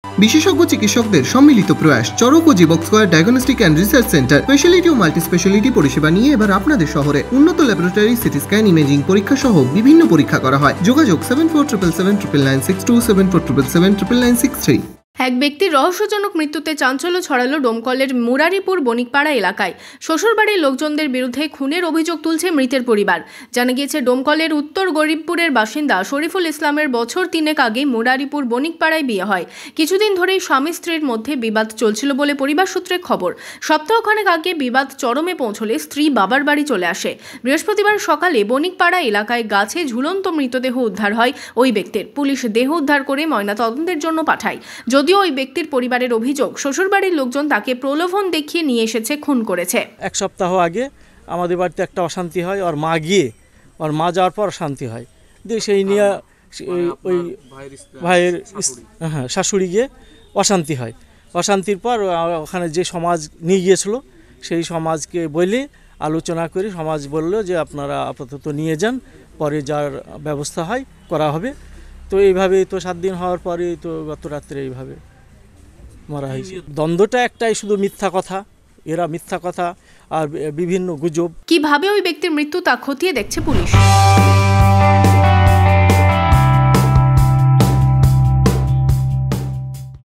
বিশেষজ্ঞ চিকিৎসকদের সম্মিলিত প্রয়াস চরক ও Jivak square diagnostic and research centre speciality ও মাল্টি স্পেশালিটি পরিষেবা নিয়ে এবার আপনাদের শহরে উন্নত ল্যাবরেটরি সিটি স্ক্যান ইমেজিং পরীক্ষা সহ বিভিন্ন পরীক্ষা করা হয়। যোগাযোগ 7477799627 7477799663। এক ব্যক্তির রহস্যজনক মৃত্যুতে চাঞ্চল্য ছড়ালো ডোমকলের মুরারিপুর বণিকপাড়া এলাকায়। শ্বশুরবাড়ির লোকজনদের বিরুদ্ধে খুনের অভিযোগ তুলছে মৃতের পরিবার। জানা গিয়েছে, ডোমকলের উত্তর গরিবপুরের বাসিন্দা শরীফুল ইসলামের বছর 3 আগে মুরারিপুর বণিকপাড়ায় বিয়ে হয়। কিছুদিন ধরেই স্বামী স্ত্রীর মধ্যে বিবাদ চলছিল বলে পরিবার সূত্রে খবর। সপ্তাহখানেক আগে বিবাদ চরমে পৌঁছলে স্ত্রী বাবার বাড়ি চলে আসে। বৃহস্পতিবার সকালে বণিকপাড়া এলাকায় গাছে ঝুলন্ত মৃতদেহ উদ্ধার হয় ওই ব্যক্তির। পুলিশ দেহ উদ্ধার করে ময়নাতদন্তের জন্য পাঠায়। যদিও ওই ব্যক্তির পরিবারের অভিযোগ, শ্বশুরবাড়ির লোকজন তাকে প্রলোভন দেখিয়ে নিয়ে এসেছে, খুন করেছে। এক সপ্তাহ আগে আমাদের বাড়িতে একটা অশান্তি হয়, ওর মা যাওয়ার পর অশান্তি হয় দিয়ে সেই নিয়ে ওই ভাইয়ের শাশুড়ি গিয়ে অশান্তি হয়। অশান্তির পর ওখানে যে সমাজ নিয়ে গিয়েছিল সেই সমাজকে বলে আলোচনা করে সমাজ বলল যে আপনারা আপাতত নিয়ে যান, পরে যার ব্যবস্থা হয় করা হবে। তো এইভাবে তো 7 দিন হওয়ার পরে তো গত রাত্রে এইভাবে মারা হয়েছে। দ্বন্দ্বটা একটাই, শুধু মিথ্যা কথা, এরা মিথ্যা কথা আর বিভিন্ন গুজব। কিভাবে ওই ব্যক্তির মৃত্যু তা খতিয়ে দেখছে পুলিশ।